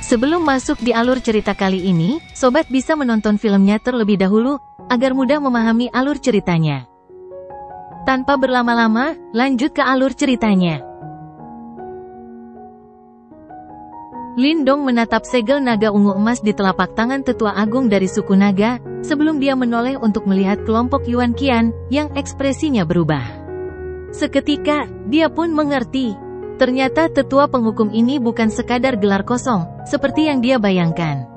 Sebelum masuk di alur cerita kali ini, sobat bisa menonton filmnya terlebih dahulu, agar mudah memahami alur ceritanya. Tanpa berlama-lama, lanjut ke alur ceritanya. Lindong menatap segel naga ungu emas di telapak tangan tetua agung dari suku naga, sebelum dia menoleh untuk melihat kelompok Yuan Qian, yang ekspresinya berubah. Seketika, dia pun mengerti. Ternyata tetua penghukum ini bukan sekadar gelar kosong, seperti yang dia bayangkan.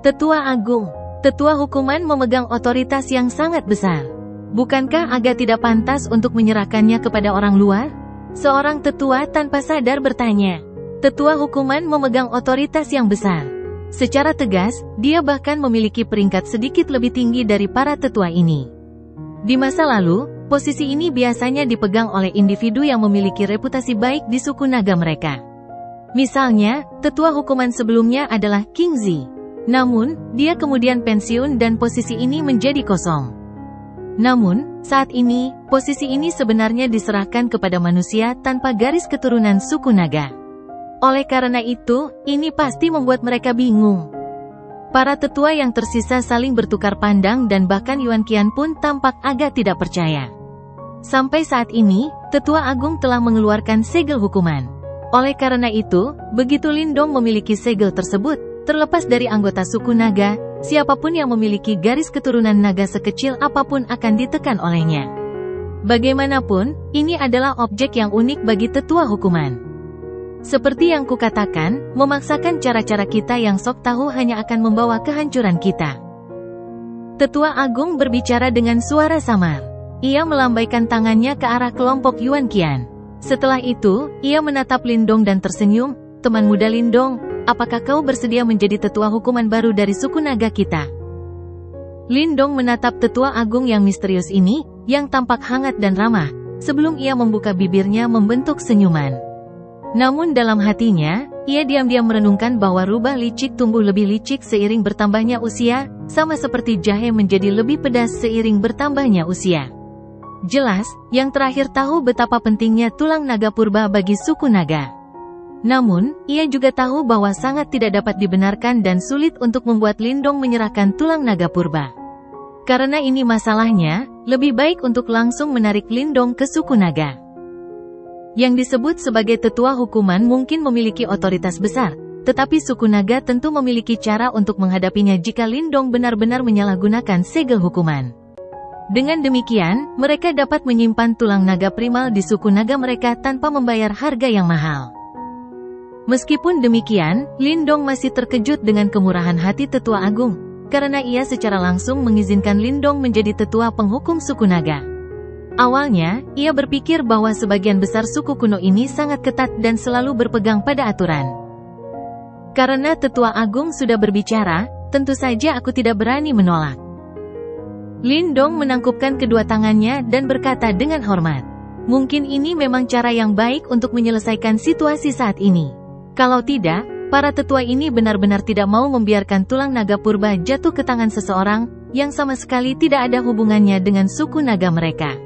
Tetua agung, tetua hukuman memegang otoritas yang sangat besar. Bukankah agak tidak pantas untuk menyerahkannya kepada orang luar? Seorang tetua tanpa sadar bertanya. Tetua hukuman memegang otoritas yang besar. Secara tegas, dia bahkan memiliki peringkat sedikit lebih tinggi dari para tetua ini. Di masa lalu, posisi ini biasanya dipegang oleh individu yang memiliki reputasi baik di suku naga mereka. Misalnya, tetua hukuman sebelumnya adalah King Zi. Namun, dia kemudian pensiun dan posisi ini menjadi kosong. Namun, saat ini, posisi ini sebenarnya diserahkan kepada manusia tanpa garis keturunan suku naga. Oleh karena itu, ini pasti membuat mereka bingung. Para tetua yang tersisa saling bertukar pandang dan bahkan Yuan Qian pun tampak agak tidak percaya. Sampai saat ini, tetua agung telah mengeluarkan segel hukuman. Oleh karena itu, begitu Lindong memiliki segel tersebut, terlepas dari anggota suku naga, siapapun yang memiliki garis keturunan naga sekecil apapun akan ditekan olehnya. Bagaimanapun, ini adalah objek yang unik bagi tetua hukuman. Seperti yang kukatakan, memaksakan cara-cara kita yang sok tahu hanya akan membawa kehancuran kita. Tetua agung berbicara dengan suara samar. Ia melambaikan tangannya ke arah kelompok Yuan Qian. Setelah itu, ia menatap Lindong dan tersenyum. Teman muda Lindong, apakah kau bersedia menjadi tetua hukuman baru dari suku naga kita? Lindong menatap tetua agung yang misterius ini, yang tampak hangat dan ramah, sebelum ia membuka bibirnya membentuk senyuman. Namun dalam hatinya, ia diam-diam merenungkan bahwa rubah licik tumbuh lebih licik seiring bertambahnya usia, sama seperti jahe menjadi lebih pedas seiring bertambahnya usia. Jelas, yang terakhir tahu betapa pentingnya tulang naga purba bagi suku naga. Namun, ia juga tahu bahwa sangat tidak dapat dibenarkan dan sulit untuk membuat Lindong menyerahkan tulang naga purba. Karena ini masalahnya, lebih baik untuk langsung menarik Lindong ke suku naga. Yang disebut sebagai tetua hukuman mungkin memiliki otoritas besar, tetapi suku naga tentu memiliki cara untuk menghadapinya jika Lindong benar-benar menyalahgunakan segel hukuman. Dengan demikian, mereka dapat menyimpan tulang naga primal di suku naga mereka tanpa membayar harga yang mahal. Meskipun demikian, Lindong masih terkejut dengan kemurahan hati tetua agung, karena ia secara langsung mengizinkan Lindong menjadi tetua penghukum suku naga. Awalnya, ia berpikir bahwa sebagian besar suku kuno ini sangat ketat dan selalu berpegang pada aturan. Karena tetua agung sudah berbicara, tentu saja aku tidak berani menolak. Lindong menangkupkan kedua tangannya dan berkata dengan hormat. Mungkin ini memang cara yang baik untuk menyelesaikan situasi saat ini. Kalau tidak, para tetua ini benar-benar tidak mau membiarkan tulang naga purba jatuh ke tangan seseorang, yang sama sekali tidak ada hubungannya dengan suku naga mereka.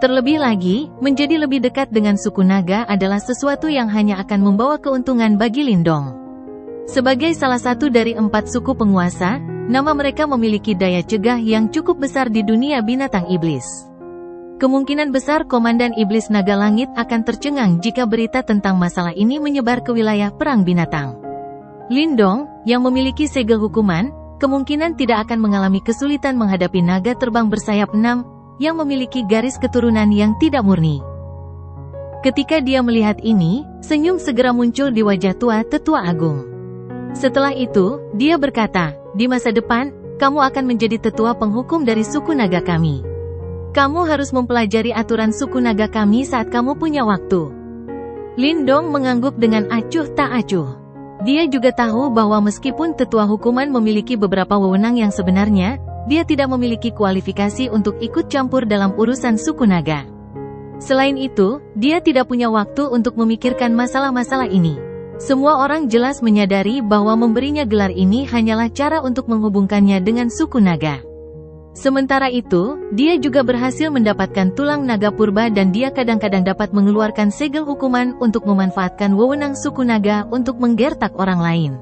Terlebih lagi, menjadi lebih dekat dengan suku naga adalah sesuatu yang hanya akan membawa keuntungan bagi Lindong. Sebagai salah satu dari 4 suku penguasa, nama mereka memiliki daya cegah yang cukup besar di dunia binatang iblis. Kemungkinan besar Komandan Iblis Naga Langit akan tercengang jika berita tentang masalah ini menyebar ke wilayah perang binatang. Lindong, yang memiliki segel hukuman, kemungkinan tidak akan mengalami kesulitan menghadapi naga terbang bersayap 6, yang memiliki garis keturunan yang tidak murni. Ketika dia melihat ini, senyum segera muncul di wajah tua tetua agung. Setelah itu, dia berkata, di masa depan, kamu akan menjadi tetua penghukum dari suku naga kami. Kamu harus mempelajari aturan suku naga kami saat kamu punya waktu. Lindong mengangguk dengan acuh tak acuh. Dia juga tahu bahwa meskipun tetua hukuman memiliki beberapa wewenang yang sebenarnya, dia tidak memiliki kualifikasi untuk ikut campur dalam urusan suku naga. Selain itu, dia tidak punya waktu untuk memikirkan masalah-masalah ini. Semua orang jelas menyadari bahwa memberinya gelar ini hanyalah cara untuk menghubungkannya dengan suku naga. Sementara itu, dia juga berhasil mendapatkan tulang naga purba dan dia kadang-kadang dapat mengeluarkan segel hukuman untuk memanfaatkan wewenang suku naga untuk menggertak orang lain.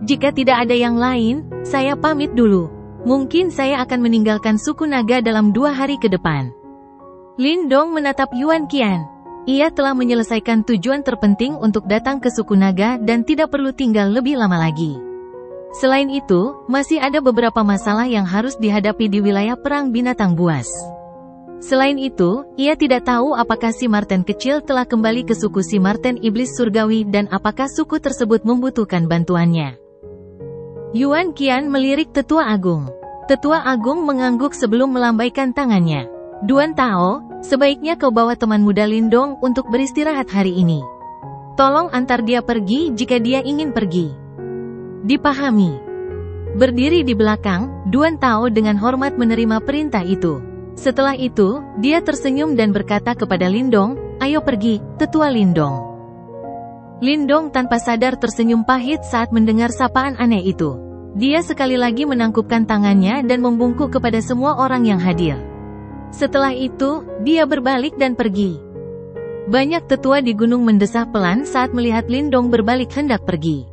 Jika tidak ada yang lain, saya pamit dulu. Mungkin saya akan meninggalkan suku naga dalam 2 hari ke depan. Lindong menatap Yuan Qian. Ia telah menyelesaikan tujuan terpenting untuk datang ke suku naga dan tidak perlu tinggal lebih lama lagi. Selain itu, masih ada beberapa masalah yang harus dihadapi di wilayah perang binatang buas. Selain itu, ia tidak tahu apakah si Marten kecil telah kembali ke suku si Marten iblis surgawi dan apakah suku tersebut membutuhkan bantuannya. Yuan Qian melirik Tetua Agung. Tetua Agung mengangguk sebelum melambaikan tangannya. Duan Tao, sebaiknya kau bawa teman muda Lindong untuk beristirahat hari ini. Tolong antar dia pergi jika dia ingin pergi. Dipahami. Berdiri di belakang, Duan Tao dengan hormat menerima perintah itu. Setelah itu, dia tersenyum dan berkata kepada Lindong, "Ayo pergi, Tetua Lindong." Lindong tanpa sadar tersenyum pahit saat mendengar sapaan aneh itu. Dia sekali lagi menangkupkan tangannya dan membungkuk kepada semua orang yang hadir. Setelah itu, dia berbalik dan pergi. Banyak tetua di gunung mendesah pelan saat melihat Lindong berbalik hendak pergi.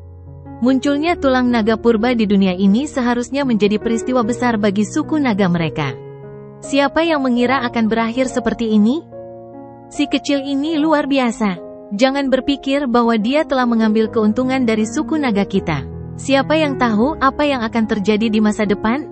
Munculnya tulang naga purba di dunia ini seharusnya menjadi peristiwa besar bagi suku naga mereka. Siapa yang mengira akan berakhir seperti ini? Si kecil ini luar biasa. Jangan berpikir bahwa dia telah mengambil keuntungan dari suku naga kita. Siapa yang tahu apa yang akan terjadi di masa depan?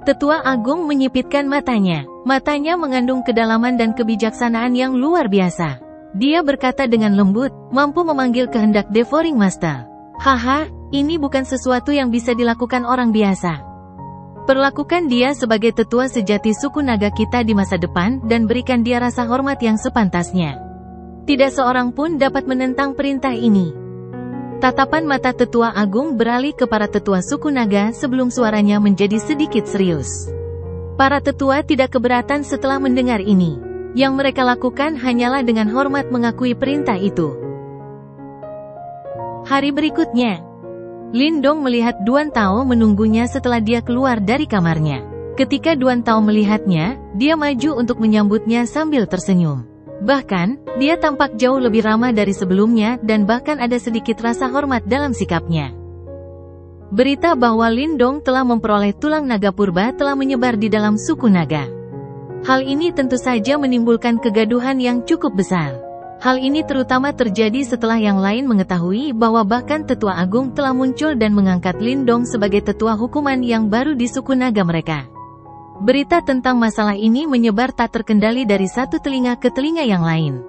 Tetua Agung menyipitkan matanya. Matanya mengandung kedalaman dan kebijaksanaan yang luar biasa. Dia berkata dengan lembut, mampu memanggil kehendak Devouring Master. Haha, ini bukan sesuatu yang bisa dilakukan orang biasa. Perlakukan dia sebagai tetua sejati suku naga kita di masa depan dan berikan dia rasa hormat yang sepantasnya. Tidak seorang pun dapat menentang perintah ini. Tatapan mata Tetua Agung beralih ke para tetua suku naga sebelum suaranya menjadi sedikit serius. Para tetua tidak keberatan setelah mendengar ini. Yang mereka lakukan hanyalah dengan hormat mengakui perintah itu. Hari berikutnya, Lindong melihat Duan Tao menunggunya setelah dia keluar dari kamarnya. Ketika Duan Tao melihatnya, dia maju untuk menyambutnya sambil tersenyum. Bahkan, dia tampak jauh lebih ramah dari sebelumnya dan bahkan ada sedikit rasa hormat dalam sikapnya. Berita bahwa Lindong telah memperoleh tulang naga purba telah menyebar di dalam suku naga. Hal ini tentu saja menimbulkan kegaduhan yang cukup besar. Hal ini terutama terjadi setelah yang lain mengetahui bahwa bahkan Tetua Agung telah muncul dan mengangkat Lindong sebagai tetua hukuman yang baru di suku naga mereka. Berita tentang masalah ini menyebar tak terkendali dari satu telinga ke telinga yang lain.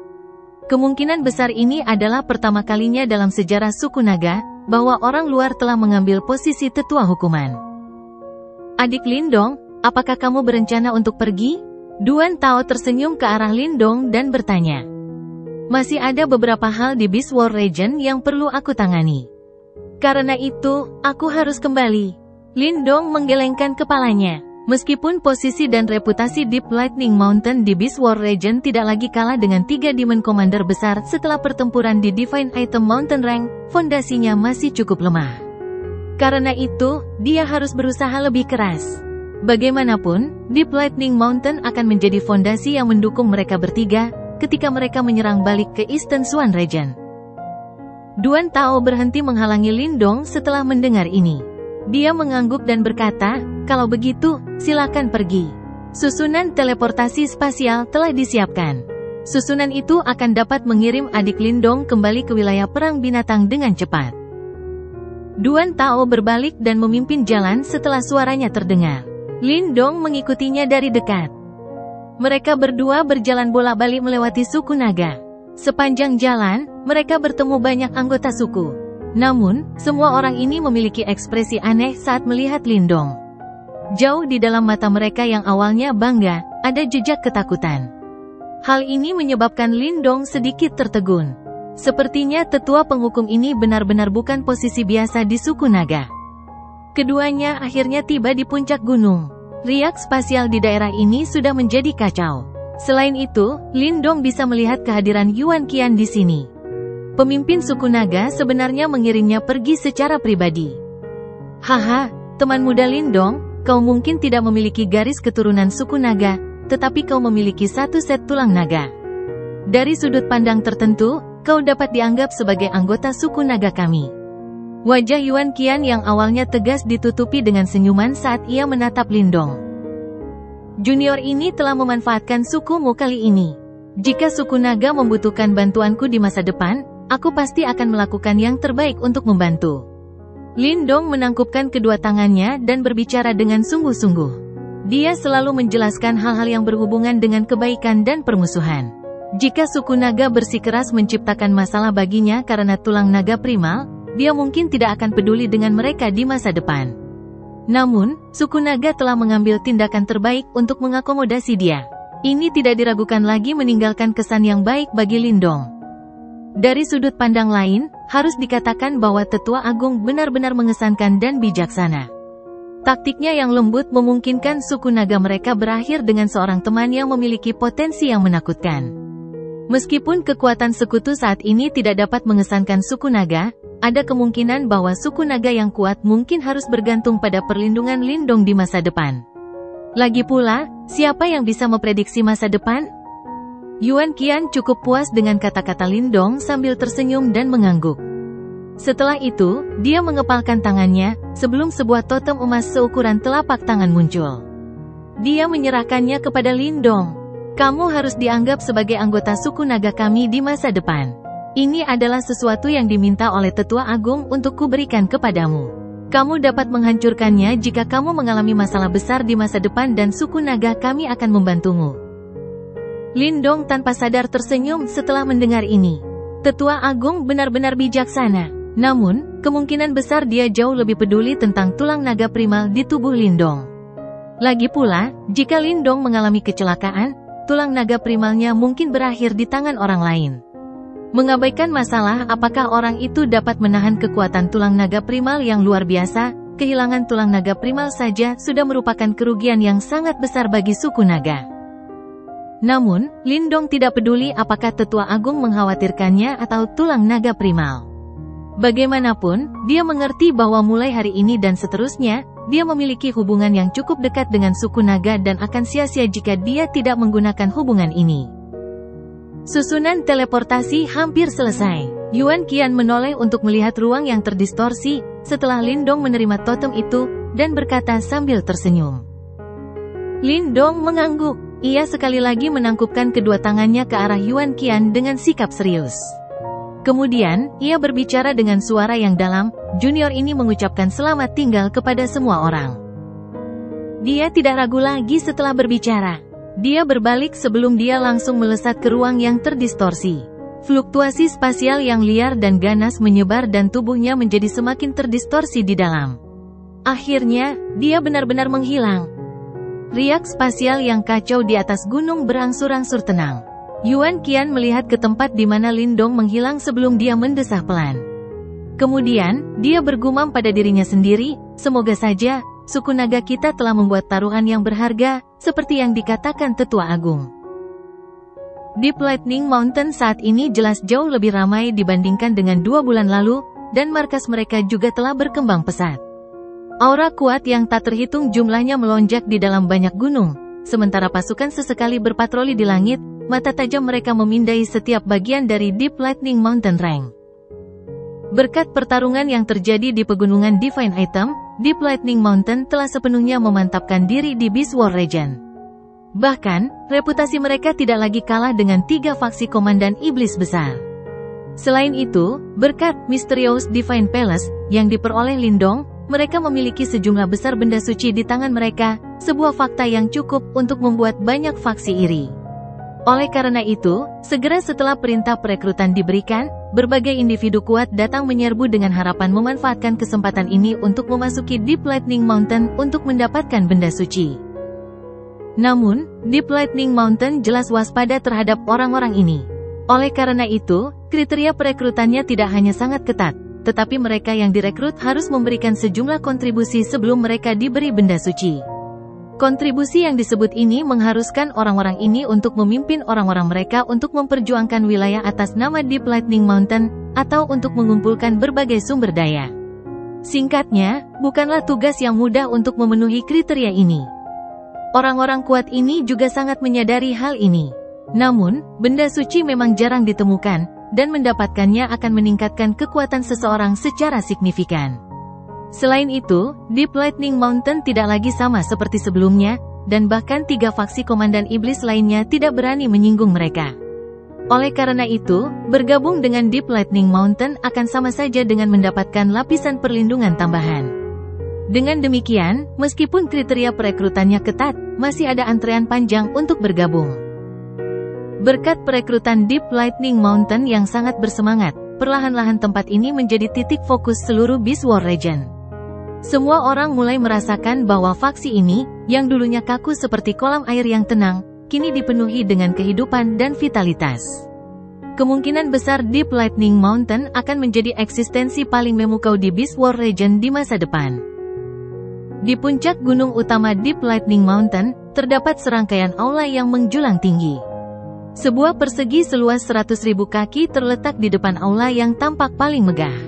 Kemungkinan besar ini adalah pertama kalinya dalam sejarah suku naga, bahwa orang luar telah mengambil posisi tetua hukuman. Adik Lindong, apakah kamu berencana untuk pergi? Duan Tao tersenyum ke arah Lindong dan bertanya. Masih ada beberapa hal di Beast War Region yang perlu aku tangani. Karena itu, aku harus kembali. Lindong menggelengkan kepalanya. Meskipun posisi dan reputasi Deep Lightning Mountain di Beast War Region tidak lagi kalah dengan 3 Demon Commander besar setelah pertempuran di Divine Item Mountain Rank, fondasinya masih cukup lemah. Karena itu, dia harus berusaha lebih keras. Bagaimanapun, Deep Lightning Mountain akan menjadi fondasi yang mendukung mereka bertiga, ketika mereka menyerang balik ke Eastern Swan Region. Duan Tao berhenti menghalangi Lindong setelah mendengar ini. Dia mengangguk dan berkata, kalau begitu, silakan pergi. Susunan teleportasi spasial telah disiapkan. Susunan itu akan dapat mengirim adik Lindong kembali ke wilayah perang binatang dengan cepat. Duan Tao berbalik dan memimpin jalan setelah suaranya terdengar. Lindong mengikutinya dari dekat. Mereka berdua berjalan bolak-balik melewati suku naga. Sepanjang jalan, mereka bertemu banyak anggota suku. Namun, semua orang ini memiliki ekspresi aneh saat melihat Lindong. Jauh di dalam mata mereka yang awalnya bangga, ada jejak ketakutan. Hal ini menyebabkan Lindong sedikit tertegun. Sepertinya tetua penghukum ini benar-benar bukan posisi biasa di suku naga. Keduanya akhirnya tiba di puncak gunung. Riak spasial di daerah ini sudah menjadi kacau. Selain itu, Lindong bisa melihat kehadiran Yuan Qian di sini. Pemimpin suku naga sebenarnya mengirimnya pergi secara pribadi. Haha, teman muda Lindong, kau mungkin tidak memiliki garis keturunan suku naga, tetapi kau memiliki satu set tulang naga. Dari sudut pandang tertentu, kau dapat dianggap sebagai anggota suku naga kami. Wajah Yuan Qian yang awalnya tegas ditutupi dengan senyuman saat ia menatap Lindong. Junior ini telah memanfaatkan sukumu kali ini. Jika suku naga membutuhkan bantuanku di masa depan, aku pasti akan melakukan yang terbaik untuk membantu. Lindong menangkupkan kedua tangannya dan berbicara dengan sungguh-sungguh. Dia selalu menjelaskan hal-hal yang berhubungan dengan kebaikan dan permusuhan. Jika suku naga bersikeras menciptakan masalah baginya karena tulang naga primal, dia mungkin tidak akan peduli dengan mereka di masa depan. Namun, suku naga telah mengambil tindakan terbaik untuk mengakomodasi dia. Ini tidak diragukan lagi meninggalkan kesan yang baik bagi Lindong. Dari sudut pandang lain, harus dikatakan bahwa Tetua Agung benar-benar mengesankan dan bijaksana. Taktiknya yang lembut memungkinkan suku naga mereka berakhir dengan seorang teman yang memiliki potensi yang menakutkan. Meskipun kekuatan sekutu saat ini tidak dapat mengesankan suku naga, ada kemungkinan bahwa suku naga yang kuat mungkin harus bergantung pada perlindungan Lindong di masa depan. Lagi pula, siapa yang bisa memprediksi masa depan? Yuan Qian cukup puas dengan kata-kata Lindong sambil tersenyum dan mengangguk. Setelah itu, dia mengepalkan tangannya, sebelum sebuah totem emas seukuran telapak tangan muncul. Dia menyerahkannya kepada Lindong. Kamu harus dianggap sebagai anggota suku naga kami di masa depan. Ini adalah sesuatu yang diminta oleh Tetua Agung untuk kuberikan kepadamu. Kamu dapat menghancurkannya jika kamu mengalami masalah besar di masa depan dan suku naga kami akan membantumu. Lindong tanpa sadar tersenyum setelah mendengar ini. Tetua Agung benar-benar bijaksana. Namun, kemungkinan besar dia jauh lebih peduli tentang tulang naga primal di tubuh Lindong. Lagi pula, jika Lindong mengalami kecelakaan, tulang naga primalnya mungkin berakhir di tangan orang lain. Mengabaikan masalah apakah orang itu dapat menahan kekuatan tulang naga primal yang luar biasa, kehilangan tulang naga primal saja sudah merupakan kerugian yang sangat besar bagi suku naga. Namun, Lindong tidak peduli apakah Tetua Agung mengkhawatirkannya atau tulang naga primal. Bagaimanapun, dia mengerti bahwa mulai hari ini dan seterusnya, dia memiliki hubungan yang cukup dekat dengan suku naga dan akan sia-sia jika dia tidak menggunakan hubungan ini. Susunan teleportasi hampir selesai. Yuan Qian menoleh untuk melihat ruang yang terdistorsi, setelah Lindong menerima totem itu, dan berkata sambil tersenyum. Lindong mengangguk. Ia sekali lagi menangkupkan kedua tangannya ke arah Yuan Qian dengan sikap serius. Kemudian, ia berbicara dengan suara yang dalam, junior ini mengucapkan selamat tinggal kepada semua orang. Dia tidak ragu lagi setelah berbicara. Dia berbalik sebelum dia langsung melesat ke ruang yang terdistorsi. Fluktuasi spasial yang liar dan ganas menyebar dan tubuhnya menjadi semakin terdistorsi di dalam. Akhirnya, dia benar-benar menghilang. Riak spasial yang kacau di atas gunung berangsur-angsur tenang. Yuan Qian melihat ke tempat di mana Lindong menghilang sebelum dia mendesah pelan. Kemudian, dia bergumam pada dirinya sendiri, semoga saja, suku naga kita telah membuat taruhan yang berharga, seperti yang dikatakan Tetua Agung. Deep Lightning Mountain saat ini jelas jauh lebih ramai dibandingkan dengan 2 bulan lalu, dan markas mereka juga telah berkembang pesat. Aura kuat yang tak terhitung jumlahnya melonjak di dalam banyak gunung, sementara pasukan sesekali berpatroli di langit, mata tajam mereka memindai setiap bagian dari Deep Lightning Mountain Range. Berkat pertarungan yang terjadi di pegunungan Divine Item, Deep Lightning Mountain telah sepenuhnya memantapkan diri di Beast War Region. Bahkan, reputasi mereka tidak lagi kalah dengan 3 faksi komandan iblis besar. Selain itu, berkat Mysterious Divine Palace yang diperoleh Lindong, mereka memiliki sejumlah besar benda suci di tangan mereka, sebuah fakta yang cukup untuk membuat banyak faksi iri. Oleh karena itu, segera setelah perintah perekrutan diberikan, berbagai individu kuat datang menyerbu dengan harapan memanfaatkan kesempatan ini untuk memasuki Deep Lightning Mountain untuk mendapatkan benda suci. Namun, Deep Lightning Mountain jelas waspada terhadap orang-orang ini. Oleh karena itu, kriteria perekrutannya tidak hanya sangat ketat, tetapi mereka yang direkrut harus memberikan sejumlah kontribusi sebelum mereka diberi benda suci. Kontribusi yang disebut ini mengharuskan orang-orang ini untuk memimpin orang-orang mereka untuk memperjuangkan wilayah atas nama Deep Lightning Mountain, atau untuk mengumpulkan berbagai sumber daya. Singkatnya, bukanlah tugas yang mudah untuk memenuhi kriteria ini. Orang-orang kuat ini juga sangat menyadari hal ini. Namun, benda suci memang jarang ditemukan, dan mendapatkannya akan meningkatkan kekuatan seseorang secara signifikan. Selain itu, Deep Lightning Mountain tidak lagi sama seperti sebelumnya, dan bahkan 3 faksi komandan iblis lainnya tidak berani menyinggung mereka. Oleh karena itu, bergabung dengan Deep Lightning Mountain akan sama saja dengan mendapatkan lapisan perlindungan tambahan. Dengan demikian, meskipun kriteria perekrutannya ketat, masih ada antrean panjang untuk bergabung. Berkat perekrutan Deep Lightning Mountain yang sangat bersemangat, perlahan-lahan tempat ini menjadi titik fokus seluruh Beast War Region. Semua orang mulai merasakan bahwa faksi ini, yang dulunya kaku seperti kolam air yang tenang, kini dipenuhi dengan kehidupan dan vitalitas. Kemungkinan besar Deep Lightning Mountain akan menjadi eksistensi paling memukau di Beast War Region di masa depan. Di puncak gunung utama Deep Lightning Mountain, terdapat serangkaian aula yang menjulang tinggi. Sebuah persegi seluas 100.000 kaki terletak di depan aula yang tampak paling megah.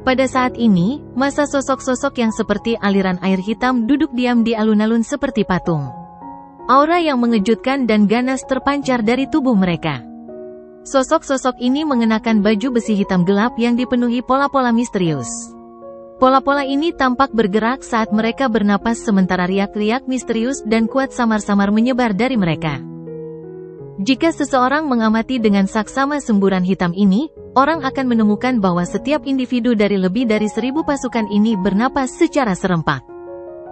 Pada saat ini, masa sosok-sosok yang seperti aliran air hitam duduk diam di alun-alun seperti patung. Aura yang mengejutkan dan ganas terpancar dari tubuh mereka. Sosok-sosok ini mengenakan baju besi hitam gelap yang dipenuhi pola-pola misterius. Pola-pola ini tampak bergerak saat mereka bernapas sementara riak-riak misterius dan kuat samar-samar menyebar dari mereka. Jika seseorang mengamati dengan saksama semburan hitam ini, orang akan menemukan bahwa setiap individu dari lebih dari 1.000 pasukan ini bernapas secara serempak.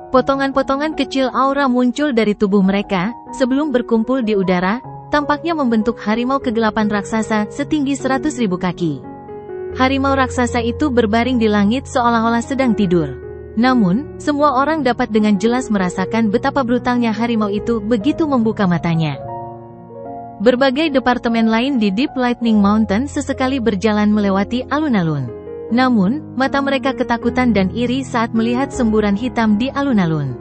Potongan-potongan kecil aura muncul dari tubuh mereka, sebelum berkumpul di udara, tampaknya membentuk harimau kegelapan raksasa setinggi 100.000 kaki. Harimau raksasa itu berbaring di langit seolah-olah sedang tidur. Namun, semua orang dapat dengan jelas merasakan betapa brutalnya harimau itu begitu membuka matanya. Berbagai departemen lain di Deep Lightning Mountain sesekali berjalan melewati alun-alun. Namun, mata mereka ketakutan dan iri saat melihat semburan hitam di alun-alun.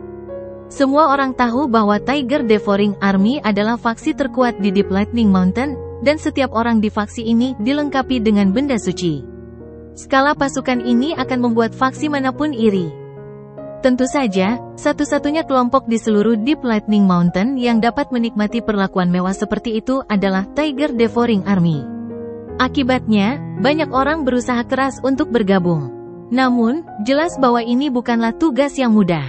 Semua orang tahu bahwa Tiger Devouring Army adalah faksi terkuat di Deep Lightning Mountain, dan setiap orang di faksi ini dilengkapi dengan benda suci. Skala pasukan ini akan membuat faksi manapun iri. Tentu saja, satu-satunya kelompok di seluruh Deep Lightning Mountain yang dapat menikmati perlakuan mewah seperti itu adalah Tiger Devouring Army. Akibatnya, banyak orang berusaha keras untuk bergabung. Namun, jelas bahwa ini bukanlah tugas yang mudah.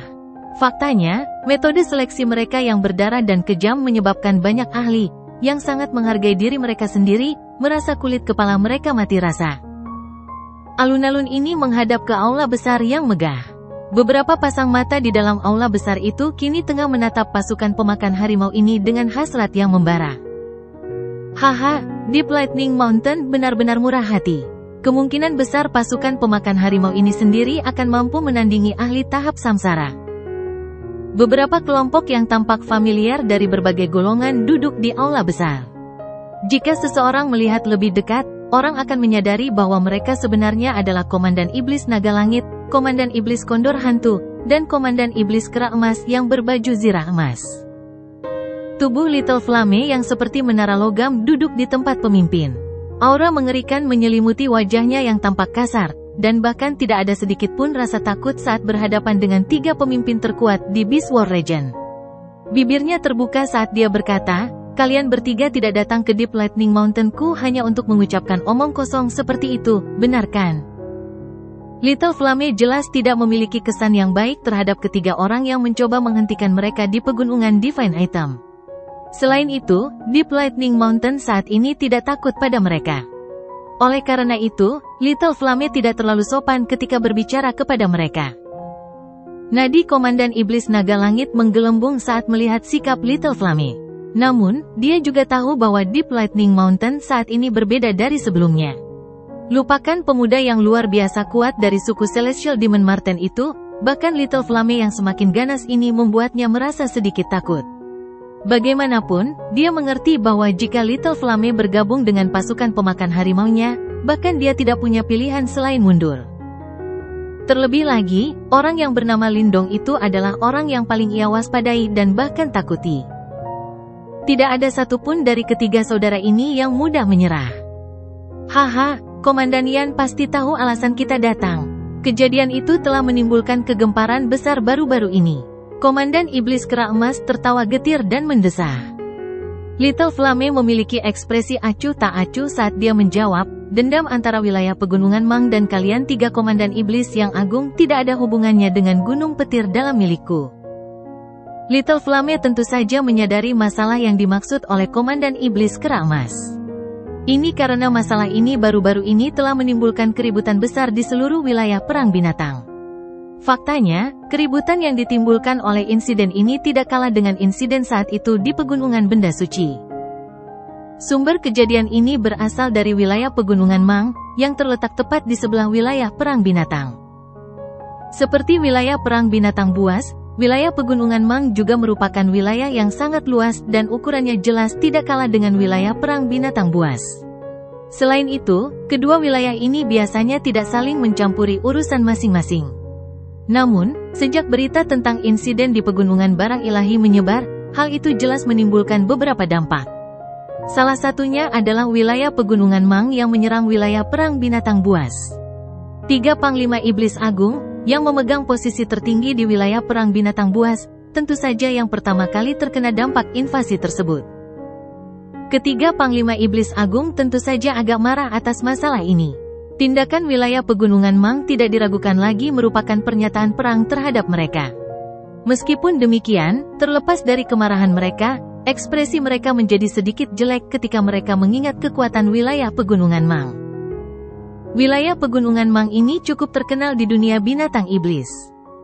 Faktanya, metode seleksi mereka yang berdarah dan kejam menyebabkan banyak ahli, yang sangat menghargai diri mereka sendiri, merasa kulit kepala mereka mati rasa. Alun-alun ini menghadap ke aula besar yang megah. Beberapa pasang mata di dalam aula besar itu kini tengah menatap pasukan pemakan harimau ini dengan hasrat yang membara. Haha, Deep Lightning Mountain benar-benar murah hati. Kemungkinan besar pasukan pemakan harimau ini sendiri akan mampu menandingi ahli tahap samsara. Beberapa kelompok yang tampak familiar dari berbagai golongan duduk di aula besar. Jika seseorang melihat lebih dekat, orang akan menyadari bahwa mereka sebenarnya adalah Komandan Iblis Naga Langit, Komandan Iblis Kondor Hantu, dan Komandan Iblis Kera Emas yang berbaju zirah emas. Tubuh Little Flame yang seperti menara logam duduk di tempat pemimpin. Aura mengerikan menyelimuti wajahnya yang tampak kasar, dan bahkan tidak ada sedikit pun rasa takut saat berhadapan dengan 3 pemimpin terkuat di Beast War Region. Bibirnya terbuka saat dia berkata, "Kalian bertiga tidak datang ke Deep Lightning Mountain-ku hanya untuk mengucapkan omong kosong seperti itu, benar kan?" Little Flame jelas tidak memiliki kesan yang baik terhadap ketiga orang yang mencoba menghentikan mereka di pegunungan Divine Item. Selain itu, Deep Lightning Mountain saat ini tidak takut pada mereka. Oleh karena itu, Little Flame tidak terlalu sopan ketika berbicara kepada mereka. Nadi Komandan Iblis Naga Langit menggelembung saat melihat sikap Little Flame. Namun, dia juga tahu bahwa Deep Lightning Mountain saat ini berbeda dari sebelumnya. Lupakan pemuda yang luar biasa kuat dari suku Celestial Demon Marten itu, bahkan Little Flame yang semakin ganas ini membuatnya merasa sedikit takut. Bagaimanapun, dia mengerti bahwa jika Little Flame bergabung dengan pasukan pemakan harimaunya, bahkan dia tidak punya pilihan selain mundur. Terlebih lagi, orang yang bernama Lindong itu adalah orang yang paling ia waspadai dan bahkan takuti. Tidak ada satupun dari ketiga saudara ini yang mudah menyerah. Haha, Komandan Yan pasti tahu alasan kita datang. Kejadian itu telah menimbulkan kegemparan besar baru-baru ini. Komandan Iblis Kera Emas tertawa getir dan mendesah. Little Flame memiliki ekspresi acuh tak acuh saat dia menjawab, dendam antara wilayah pegunungan Mang dan kalian tiga komandan iblis yang agung tidak ada hubungannya dengan gunung petir dalam milikku. Little Flame tentu saja menyadari masalah yang dimaksud oleh komandan iblis Kera Emas. Ini karena masalah ini baru-baru ini telah menimbulkan keributan besar di seluruh wilayah perang binatang. Faktanya, keributan yang ditimbulkan oleh insiden ini tidak kalah dengan insiden saat itu di Pegunungan Benda Suci. Sumber kejadian ini berasal dari wilayah Pegunungan Mang, yang terletak tepat di sebelah wilayah perang binatang. Seperti wilayah perang binatang buas, wilayah Pegunungan Mang juga merupakan wilayah yang sangat luas dan ukurannya jelas tidak kalah dengan wilayah perang binatang buas. Selain itu, kedua wilayah ini biasanya tidak saling mencampuri urusan masing-masing. Namun, sejak berita tentang insiden di Pegunungan Barang Ilahi menyebar, hal itu jelas menimbulkan beberapa dampak. Salah satunya adalah wilayah Pegunungan Mang yang menyerang wilayah perang binatang buas. Tiga Panglima Iblis Agung, yang memegang posisi tertinggi di wilayah perang binatang buas, tentu saja yang pertama kali terkena dampak invasi tersebut. Ketiga Panglima Iblis Agung tentu saja agak marah atas masalah ini. Tindakan wilayah Pegunungan Mang tidak diragukan lagi merupakan pernyataan perang terhadap mereka. Meskipun demikian, terlepas dari kemarahan mereka, ekspresi mereka menjadi sedikit jelek ketika mereka mengingat kekuatan wilayah Pegunungan Mang. Wilayah Pegunungan Mang ini cukup terkenal di dunia binatang iblis.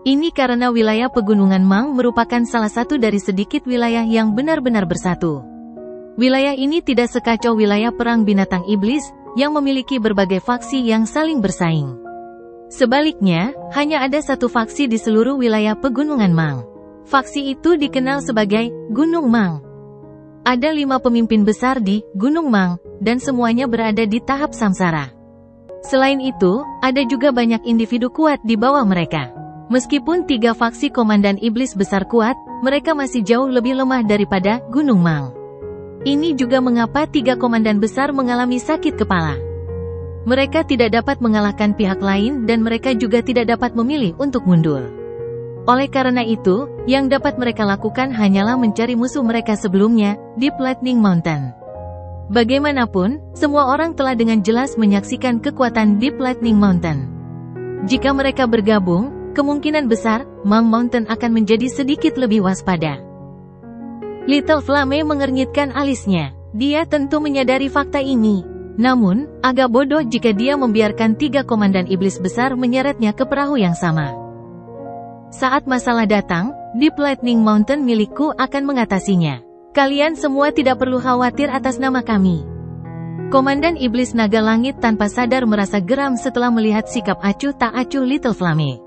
Ini karena wilayah Pegunungan Mang merupakan salah satu dari sedikit wilayah yang benar-benar bersatu. Wilayah ini tidak sekacau wilayah perang binatang iblis, yang memiliki berbagai faksi yang saling bersaing. Sebaliknya, hanya ada satu faksi di seluruh wilayah Pegunungan Mang. Faksi itu dikenal sebagai Gunung Mang. Ada 5 pemimpin besar di Gunung Mang, dan semuanya berada di tahap samsara. Selain itu, ada juga banyak individu kuat di bawah mereka. Meskipun 3 faksi komandan iblis besar kuat, mereka masih jauh lebih lemah daripada Gunung Mang. Ini juga mengapa 3 komandan besar mengalami sakit kepala. Mereka tidak dapat mengalahkan pihak lain dan mereka juga tidak dapat memilih untuk mundur. Oleh karena itu, yang dapat mereka lakukan hanyalah mencari musuh mereka sebelumnya, Deep Lightning Mountain. Bagaimanapun, semua orang telah dengan jelas menyaksikan kekuatan Deep Lightning Mountain. Jika mereka bergabung, kemungkinan besar, Mang Mountain akan menjadi sedikit lebih waspada. Little Flame mengernyitkan alisnya. Dia tentu menyadari fakta ini. Namun, agak bodoh jika dia membiarkan 3 komandan iblis besar menyeretnya ke perahu yang sama. Saat masalah datang, Deep Lightning Mountain milikku akan mengatasinya. Kalian semua tidak perlu khawatir atas nama kami. Komandan Iblis Naga Langit tanpa sadar merasa geram setelah melihat sikap acuh tak acuh Little Flame.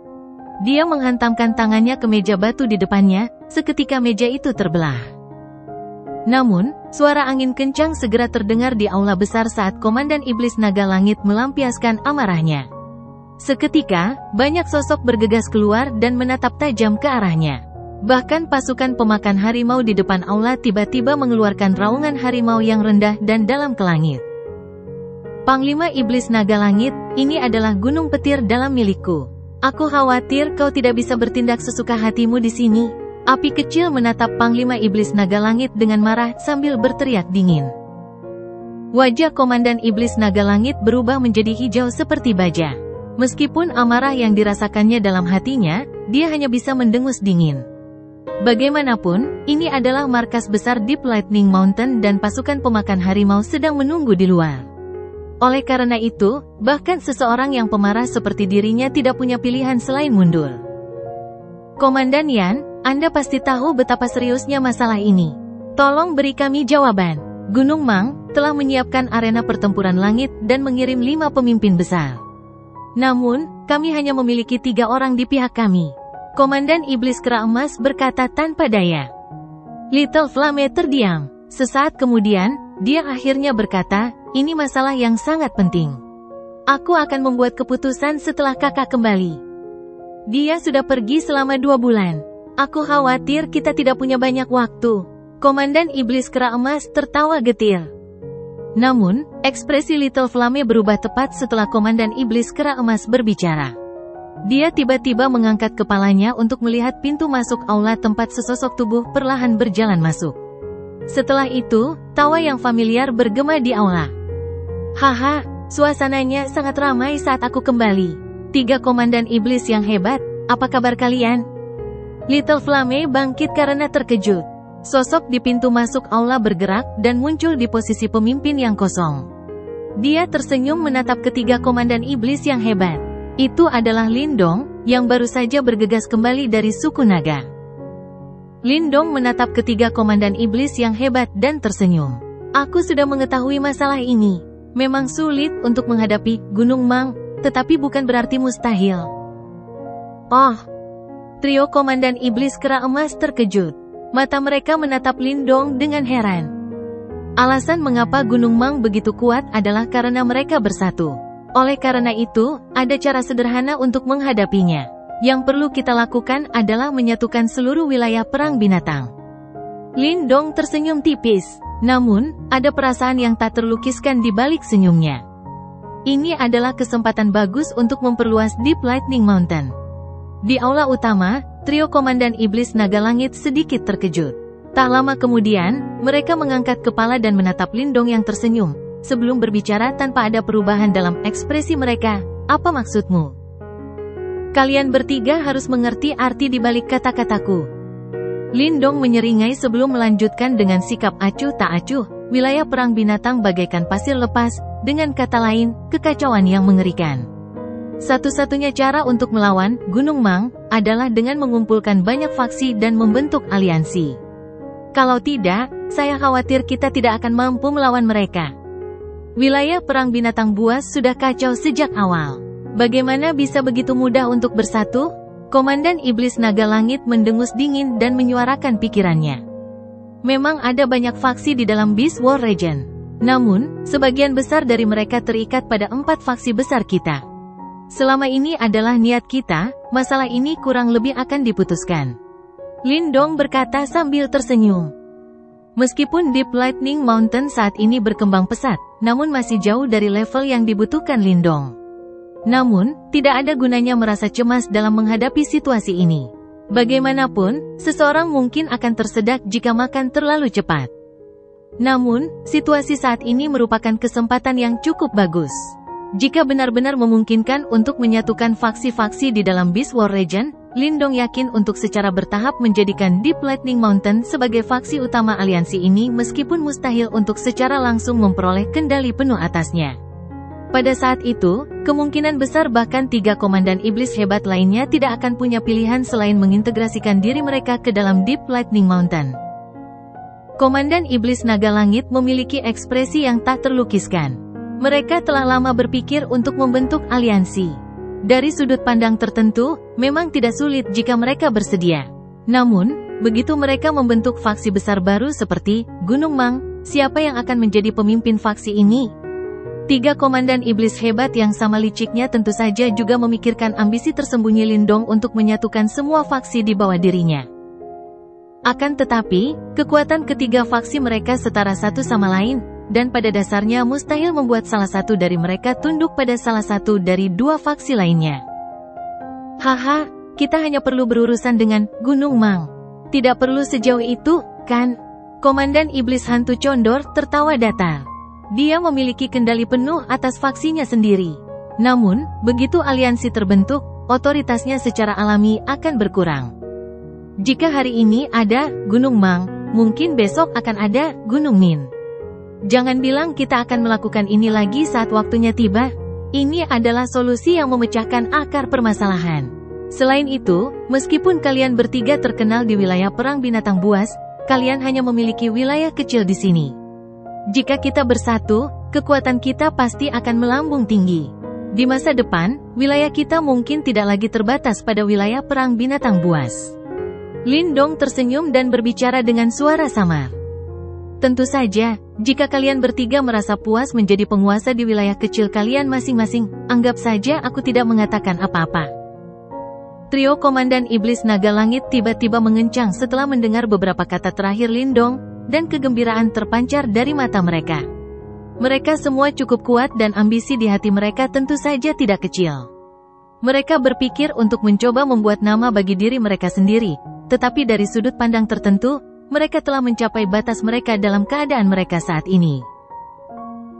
Dia menghantamkan tangannya ke meja batu di depannya, seketika meja itu terbelah. Namun, suara angin kencang segera terdengar di aula besar saat Komandan Iblis Naga Langit melampiaskan amarahnya. Seketika, banyak sosok bergegas keluar dan menatap tajam ke arahnya. Bahkan pasukan pemakan harimau di depan aula tiba-tiba mengeluarkan raungan harimau yang rendah dan dalam ke langit. Panglima Iblis Naga Langit, ini adalah gunung petir dalam milikku. Aku khawatir kau tidak bisa bertindak sesuka hatimu di sini. Api kecil menatap Panglima Iblis Naga Langit dengan marah sambil berteriak dingin. Wajah Komandan Iblis Naga Langit berubah menjadi hijau seperti baja. Meskipun amarah yang dirasakannya dalam hatinya, dia hanya bisa mendengus dingin. Bagaimanapun, ini adalah markas besar Deep Lightning Mountain dan pasukan pemakan harimau sedang menunggu di luar. Oleh karena itu, bahkan seseorang yang pemarah seperti dirinya tidak punya pilihan selain mundur. Komandan Yan, Anda pasti tahu betapa seriusnya masalah ini. Tolong beri kami jawaban. Gunung Mang telah menyiapkan arena pertempuran langit dan mengirim 5 pemimpin besar. Namun, kami hanya memiliki 3 orang di pihak kami. Komandan Iblis Kera Emas berkata tanpa daya. Little Flame terdiam. Sesaat kemudian, dia akhirnya berkata, ini masalah yang sangat penting. Aku akan membuat keputusan setelah kakak kembali. Dia sudah pergi selama 2 bulan. Aku khawatir kita tidak punya banyak waktu. Komandan Iblis Kera Emas tertawa getir. Namun, ekspresi Little Flame berubah tepat setelah Komandan Iblis Kera Emas berbicara. Dia tiba-tiba mengangkat kepalanya untuk melihat pintu masuk aula tempat sesosok tubuh perlahan berjalan masuk. Setelah itu, tawa yang familiar bergema di aula. Haha, suasananya sangat ramai saat aku kembali. 3 komandan iblis yang hebat, apa kabar kalian? Little Flame bangkit karena terkejut. Sosok di pintu masuk aula bergerak dan muncul di posisi pemimpin yang kosong. Dia tersenyum menatap ketiga komandan iblis yang hebat. Itu adalah Lindong, yang baru saja bergegas kembali dari suku naga. Lindong menatap ketiga komandan iblis yang hebat dan tersenyum. Aku sudah mengetahui masalah ini. Memang sulit untuk menghadapi Gunung Mang, tetapi bukan berarti mustahil. Oh, trio komandan iblis kera emas terkejut. Mata mereka menatap Lindong dengan heran. Alasan mengapa Gunung Mang begitu kuat adalah karena mereka bersatu. Oleh karena itu, ada cara sederhana untuk menghadapinya. Yang perlu kita lakukan adalah menyatukan seluruh wilayah perang binatang. Lindong tersenyum tipis, namun, ada perasaan yang tak terlukiskan di balik senyumnya. Ini adalah kesempatan bagus untuk memperluas Deep Lightning Mountain. Di aula utama, trio komandan iblis naga langit sedikit terkejut. Tak lama kemudian, mereka mengangkat kepala dan menatap Lindong yang tersenyum. Sebelum berbicara tanpa ada perubahan dalam ekspresi mereka, apa maksudmu? Kalian bertiga harus mengerti arti di balik kata-kataku. Lindong menyeringai sebelum melanjutkan dengan sikap acuh tak acuh. Wilayah perang binatang bagaikan pasir lepas, dengan kata lain, kekacauan yang mengerikan. Satu-satunya cara untuk melawan Gunung Mang adalah dengan mengumpulkan banyak faksi dan membentuk aliansi. Kalau tidak, saya khawatir kita tidak akan mampu melawan mereka. Wilayah perang binatang buas sudah kacau sejak awal. Bagaimana bisa begitu mudah untuk bersatu? Komandan Iblis Naga Langit mendengus dingin dan menyuarakan pikirannya. Memang ada banyak faksi di dalam Beast War Region. Namun, sebagian besar dari mereka terikat pada 4 faksi besar kita. Selama ini adalah niat kita, masalah ini kurang lebih akan diputuskan. Lindong berkata sambil tersenyum. Meskipun Deep Lightning Mountain saat ini berkembang pesat, namun masih jauh dari level yang dibutuhkan Lindong. Namun, tidak ada gunanya merasa cemas dalam menghadapi situasi ini. Bagaimanapun, seseorang mungkin akan tersedak jika makan terlalu cepat. Namun, situasi saat ini merupakan kesempatan yang cukup bagus. Jika benar-benar memungkinkan untuk menyatukan faksi-faksi di dalam Beast War Region, Lindong yakin untuk secara bertahap menjadikan Deep Lightning Mountain sebagai faksi utama aliansi ini meskipun mustahil untuk secara langsung memperoleh kendali penuh atasnya. Pada saat itu, kemungkinan besar bahkan 3 komandan iblis hebat lainnya tidak akan punya pilihan selain mengintegrasikan diri mereka ke dalam Deep Lightning Mountain. Komandan Iblis Naga Langit memiliki ekspresi yang tak terlukiskan. Mereka telah lama berpikir untuk membentuk aliansi. Dari sudut pandang tertentu, memang tidak sulit jika mereka bersedia. Namun, begitu mereka membentuk faksi besar baru seperti Gunung Mang, siapa yang akan menjadi pemimpin faksi ini? 3 komandan iblis hebat yang sama liciknya tentu saja juga memikirkan ambisi tersembunyi Lindong untuk menyatukan semua faksi di bawah dirinya. Akan tetapi, kekuatan ketiga faksi mereka setara satu sama lain, dan pada dasarnya mustahil membuat salah satu dari mereka tunduk pada salah satu dari 2 faksi lainnya. Haha, kita hanya perlu berurusan dengan Gunung Mang. Tidak perlu sejauh itu, kan? Komandan Iblis Hantu Condor tertawa datar. Dia memiliki kendali penuh atas faksinya sendiri. Namun, begitu aliansi terbentuk, otoritasnya secara alami akan berkurang. Jika hari ini ada Gunung Mang, mungkin besok akan ada Gunung Min. Jangan bilang kita akan melakukan ini lagi saat waktunya tiba. Ini adalah solusi yang memecahkan akar permasalahan. Selain itu, meskipun kalian bertiga terkenal di wilayah perang binatang buas, kalian hanya memiliki wilayah kecil di sini. Jika kita bersatu, kekuatan kita pasti akan melambung tinggi. Di masa depan, wilayah kita mungkin tidak lagi terbatas pada wilayah perang binatang buas. Lindong tersenyum dan berbicara dengan suara samar. Tentu saja, jika kalian bertiga merasa puas menjadi penguasa di wilayah kecil kalian masing-masing, anggap saja aku tidak mengatakan apa-apa. Trio komandan Iblis Naga Langit tiba-tiba mengencang setelah mendengar beberapa kata terakhir Lindong, dan kegembiraan terpancar dari mata mereka. Mereka semua cukup kuat dan ambisi di hati mereka tentu saja tidak kecil. Mereka berpikir untuk mencoba membuat nama bagi diri mereka sendiri, tetapi dari sudut pandang tertentu, mereka telah mencapai batas mereka dalam keadaan mereka saat ini.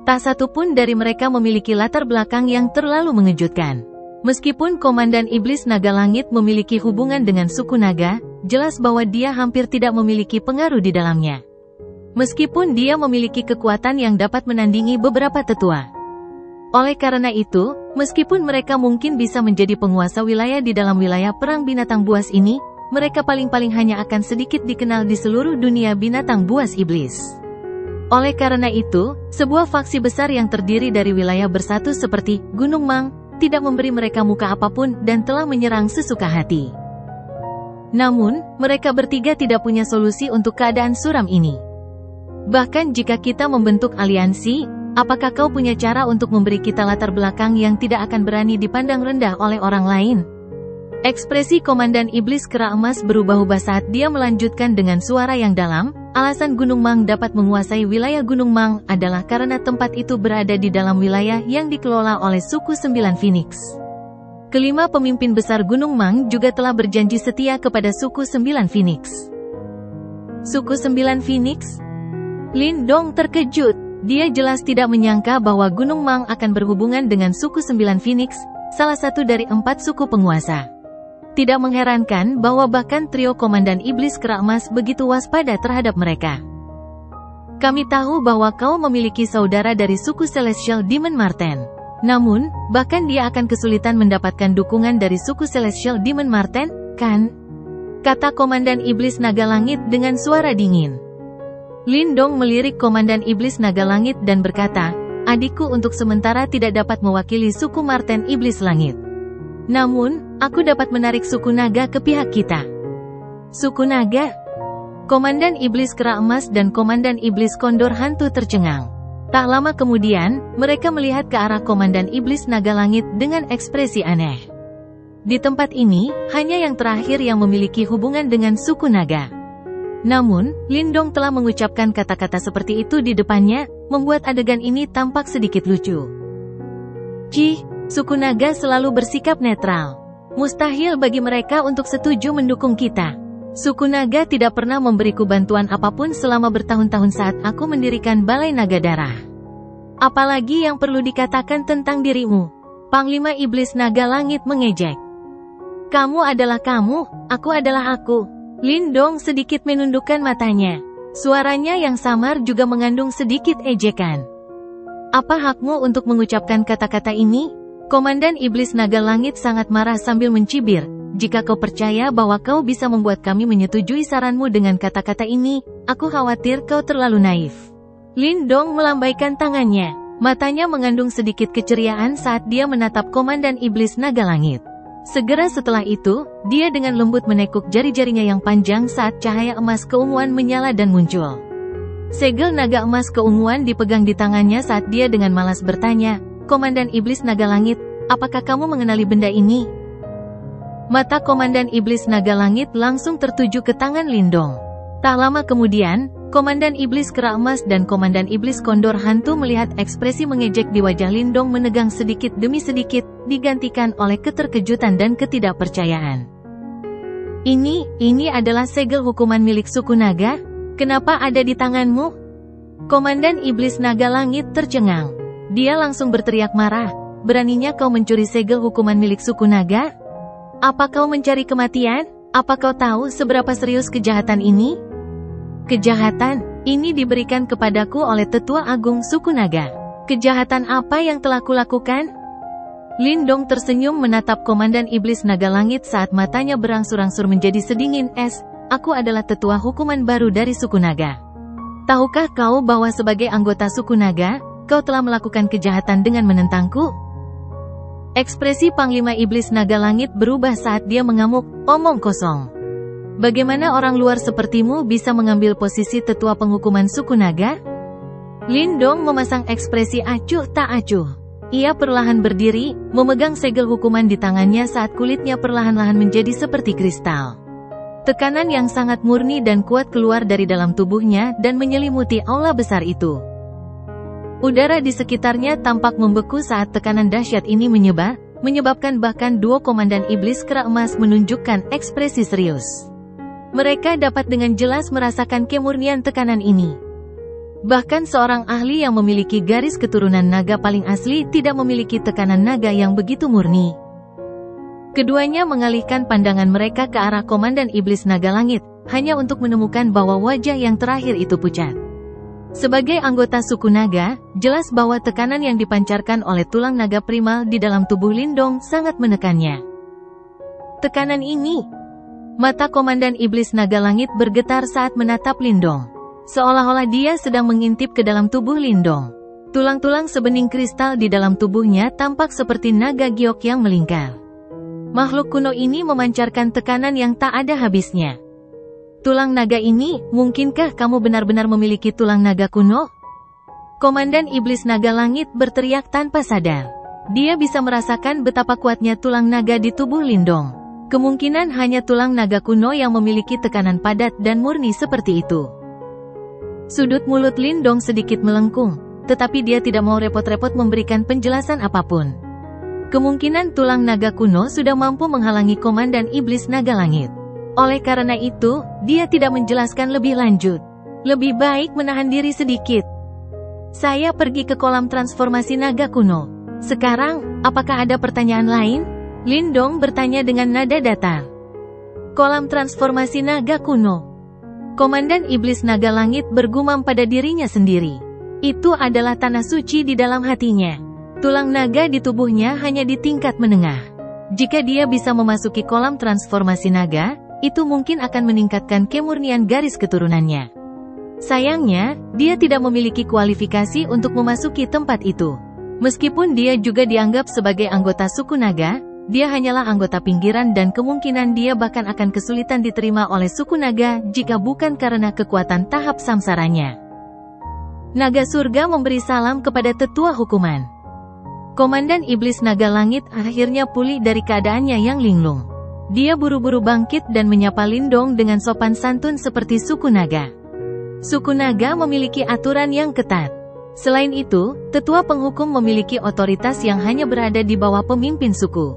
Tak satu pun dari mereka memiliki latar belakang yang terlalu mengejutkan. Meskipun Komandan Iblis Naga Langit memiliki hubungan dengan suku naga, jelas bahwa dia hampir tidak memiliki pengaruh di dalamnya. Meskipun dia memiliki kekuatan yang dapat menandingi beberapa tetua. Oleh karena itu, meskipun mereka mungkin bisa menjadi penguasa wilayah di dalam wilayah perang binatang buas ini, mereka paling-paling hanya akan sedikit dikenal di seluruh dunia binatang buas iblis. Oleh karena itu, sebuah faksi besar yang terdiri dari wilayah bersatu seperti Gunung Mang, tidak memberi mereka muka apapun dan telah menyerang sesuka hati. Namun, mereka bertiga tidak punya solusi untuk keadaan suram ini. Bahkan jika kita membentuk aliansi, apakah kau punya cara untuk memberi kita latar belakang yang tidak akan berani dipandang rendah oleh orang lain? Ekspresi Komandan Iblis Kera Emas berubah-ubah saat dia melanjutkan dengan suara yang dalam, alasan Gunung Mang dapat menguasai wilayah Gunung Mang adalah karena tempat itu berada di dalam wilayah yang dikelola oleh suku Sembilan Phoenix. Kelima pemimpin besar Gunung Mang juga telah berjanji setia kepada suku Sembilan Phoenix. Suku Sembilan Phoenix? Lin Dong terkejut. Dia jelas tidak menyangka bahwa Gunung Mang akan berhubungan dengan suku Sembilan Phoenix, salah satu dari 4 suku penguasa. Tidak mengherankan bahwa bahkan trio Komandan Iblis Kera Emas begitu waspada terhadap mereka. Kami tahu bahwa kau memiliki saudara dari suku Celestial Demon Marten. Namun, bahkan dia akan kesulitan mendapatkan dukungan dari suku Celestial Demon Marten, kan? Kata Komandan Iblis Naga Langit dengan suara dingin. Lin Dong melirik Komandan Iblis Naga Langit dan berkata, adikku untuk sementara tidak dapat mewakili suku Marten Iblis Langit. Namun, aku dapat menarik suku naga ke pihak kita. Suku naga? Komandan Iblis Kera Emas dan Komandan Iblis Kondor Hantu tercengang. Tak lama kemudian, mereka melihat ke arah Komandan Iblis Naga Langit dengan ekspresi aneh. Di tempat ini, hanya yang terakhir yang memiliki hubungan dengan suku naga. Namun, Lin Dong telah mengucapkan kata-kata seperti itu di depannya, membuat adegan ini tampak sedikit lucu. Cih, suku naga selalu bersikap netral. Mustahil bagi mereka untuk setuju mendukung kita. Suku naga tidak pernah memberiku bantuan apapun selama bertahun-tahun saat aku mendirikan Balai Naga Darah. Apalagi yang perlu dikatakan tentang dirimu? Panglima Iblis Naga Langit mengejek. Kamu adalah kamu, aku adalah aku. Lin Dong sedikit menundukkan matanya. Suaranya yang samar juga mengandung sedikit ejekan. Apa hakmu untuk mengucapkan kata-kata ini? Komandan Iblis Naga Langit sangat marah sambil mencibir. Jika kau percaya bahwa kau bisa membuat kami menyetujui saranmu dengan kata-kata ini, aku khawatir kau terlalu naif. Lin Dong melambaikan tangannya. Matanya mengandung sedikit keceriaan saat dia menatap Komandan Iblis Naga Langit. Segera setelah itu, dia dengan lembut menekuk jari-jarinya yang panjang saat cahaya emas keunguan menyala dan muncul. Segel naga emas keunguan dipegang di tangannya saat dia dengan malas bertanya, Komandan Iblis Naga Langit, apakah kamu mengenali benda ini? Mata Komandan Iblis Naga Langit langsung tertuju ke tangan Lin Dong. Tak lama kemudian, Komandan Iblis Kera Emas dan Komandan Iblis Kondor Hantu melihat ekspresi mengejek di wajah Lin Dong menegang sedikit demi sedikit, digantikan oleh keterkejutan dan ketidakpercayaan. Ini adalah segel hukuman milik suku naga? Kenapa ada di tanganmu? Komandan Iblis Naga Langit tercengang. Dia langsung berteriak marah, beraninya kau mencuri segel hukuman milik suku naga? Apa kau mencari kematian? Apa kau tahu seberapa serius kejahatan ini? Kejahatan ini diberikan kepadaku oleh Tetua Agung suku naga. Kejahatan apa yang telah kulakukan? Lin Dong tersenyum menatap Komandan Iblis Naga Langit saat matanya berangsur-angsur menjadi sedingin es. Aku adalah tetua hukuman baru dari suku naga. Tahukah kau bahwa sebagai anggota suku naga, kau telah melakukan kejahatan dengan menentangku? Ekspresi Panglima Iblis Naga Langit berubah saat dia mengamuk, omong kosong. Bagaimana orang luar sepertimu bisa mengambil posisi tetua penghukuman suku naga? Lin Dong memasang ekspresi acuh tak acuh. Ia perlahan berdiri, memegang segel hukuman di tangannya saat kulitnya perlahan-lahan menjadi seperti kristal. Tekanan yang sangat murni dan kuat keluar dari dalam tubuhnya dan menyelimuti aula besar itu. Udara di sekitarnya tampak membeku saat tekanan dahsyat ini menyebar, menyebabkan bahkan duo komandan iblis kera emas menunjukkan ekspresi serius. Mereka dapat dengan jelas merasakan kemurnian tekanan ini. Bahkan seorang ahli yang memiliki garis keturunan naga paling asli tidak memiliki tekanan naga yang begitu murni. Keduanya mengalihkan pandangan mereka ke arah komandan iblis naga langit, hanya untuk menemukan bahwa wajah yang terakhir itu pucat. Sebagai anggota suku naga, jelas bahwa tekanan yang dipancarkan oleh tulang naga primal di dalam tubuh Lindong sangat menekannya. Tekanan ini. Mata komandan iblis naga langit bergetar saat menatap Lindong. Seolah-olah dia sedang mengintip ke dalam tubuh Lindong. Tulang-tulang sebening kristal di dalam tubuhnya tampak seperti naga giok yang melingkar. Makhluk kuno ini memancarkan tekanan yang tak ada habisnya. Tulang naga ini, mungkinkah kamu benar-benar memiliki tulang naga kuno? Komandan iblis naga langit berteriak tanpa sadar. Dia bisa merasakan betapa kuatnya tulang naga di tubuh Lindong. Kemungkinan hanya tulang naga kuno yang memiliki tekanan padat dan murni seperti itu. Sudut mulut Lindong sedikit melengkung, tetapi dia tidak mau repot-repot memberikan penjelasan apapun. Kemungkinan tulang naga kuno sudah mampu menghalangi komandan iblis naga langit. Oleh karena itu, dia tidak menjelaskan lebih lanjut. Lebih baik menahan diri sedikit. Saya pergi ke kolam transformasi naga kuno. Sekarang, apakah ada pertanyaan lain? Lindong bertanya dengan nada datar. Kolam transformasi naga kuno. Komandan iblis naga langit bergumam pada dirinya sendiri. Itu adalah tanah suci di dalam hatinya. Tulang naga di tubuhnya hanya di tingkat menengah. Jika dia bisa memasuki kolam transformasi naga, itu mungkin akan meningkatkan kemurnian garis keturunannya. Sayangnya, dia tidak memiliki kualifikasi untuk memasuki tempat itu. Meskipun dia juga dianggap sebagai anggota suku naga, dia hanyalah anggota pinggiran dan kemungkinan dia bahkan akan kesulitan diterima oleh suku naga jika bukan karena kekuatan tahap samsaranya. Naga surga memberi salam kepada tetua hukuman. Komandan iblis naga langit akhirnya pulih dari keadaannya yang linglung. Dia buru-buru bangkit dan menyapa Lindong dengan sopan santun seperti suku naga. Suku naga memiliki aturan yang ketat. Selain itu, tetua penghukum memiliki otoritas yang hanya berada di bawah pemimpin suku.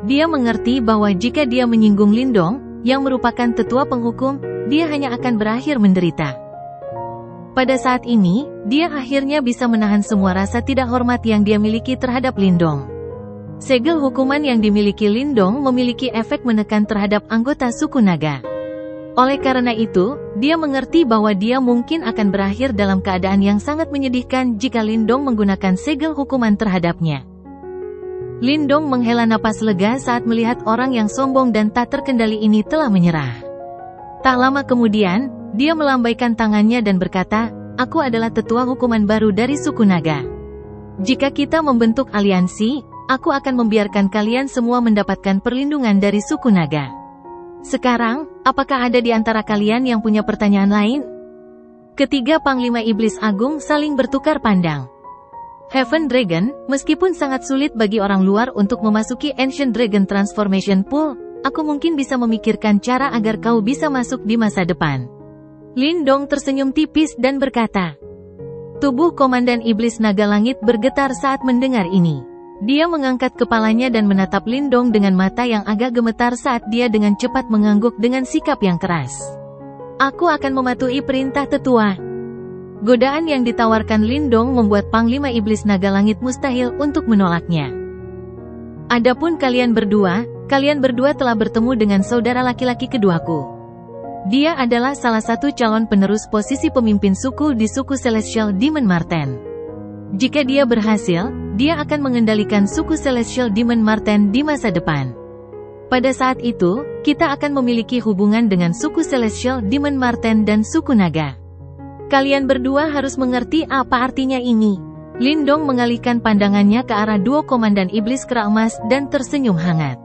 Dia mengerti bahwa jika dia menyinggung Lindong, yang merupakan tetua penghukum, dia hanya akan berakhir menderita. Pada saat ini, dia akhirnya bisa menahan semua rasa tidak hormat yang dia miliki terhadap Lindong. Segel hukuman yang dimiliki Lindong memiliki efek menekan terhadap anggota suku naga. Oleh karena itu, dia mengerti bahwa dia mungkin akan berakhir dalam keadaan yang sangat menyedihkan jika Lindong menggunakan segel hukuman terhadapnya. Lindong menghela napas lega saat melihat orang yang sombong dan tak terkendali ini telah menyerah. Tak lama kemudian, dia melambaikan tangannya dan berkata, "Aku adalah tetua hukuman baru dari suku naga. Jika kita membentuk aliansi, aku akan membiarkan kalian semua mendapatkan perlindungan dari suku naga. Sekarang, apakah ada di antara kalian yang punya pertanyaan lain?" Ketiga Panglima Iblis Agung saling bertukar pandang. Heaven Dragon, meskipun sangat sulit bagi orang luar untuk memasuki Ancient Dragon Transformation Pool, aku mungkin bisa memikirkan cara agar kau bisa masuk di masa depan. Lindong tersenyum tipis dan berkata. Tubuh Komandan Iblis Naga Langit bergetar saat mendengar ini. Dia mengangkat kepalanya dan menatap Lindong dengan mata yang agak gemetar saat dia dengan cepat mengangguk dengan sikap yang keras. Aku akan mematuhi perintah tetua. Godaan yang ditawarkan Lindong membuat Panglima Iblis Naga Langit mustahil untuk menolaknya. Adapun kalian berdua telah bertemu dengan saudara laki-laki keduaku. Dia adalah salah satu calon penerus posisi pemimpin suku di suku Celestial Demon Marten. Jika dia berhasil, dia akan mengendalikan suku Celestial Demon Marten di masa depan. Pada saat itu, kita akan memiliki hubungan dengan suku Celestial Demon Marten dan suku naga. Kalian berdua harus mengerti apa artinya ini. Lindong mengalihkan pandangannya ke arah duo Komandan Iblis Kera Emas dan tersenyum hangat.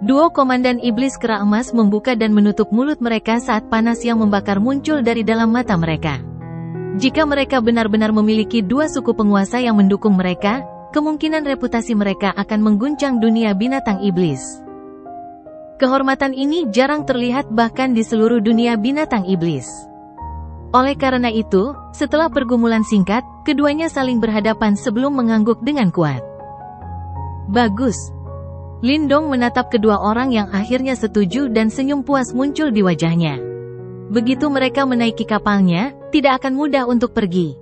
Duo Komandan Iblis Kera Emas membuka dan menutup mulut mereka saat panas yang membakar muncul dari dalam mata mereka. Jika mereka benar-benar memiliki dua suku penguasa yang mendukung mereka, kemungkinan reputasi mereka akan mengguncang dunia binatang iblis. Kehormatan ini jarang terlihat bahkan di seluruh dunia binatang iblis. Oleh karena itu, setelah pergumulan singkat, keduanya saling berhadapan sebelum mengangguk dengan kuat. Bagus. Lindong menatap kedua orang yang akhirnya setuju dan senyum puas muncul di wajahnya. Begitu mereka menaiki kapalnya, tidak akan mudah untuk pergi.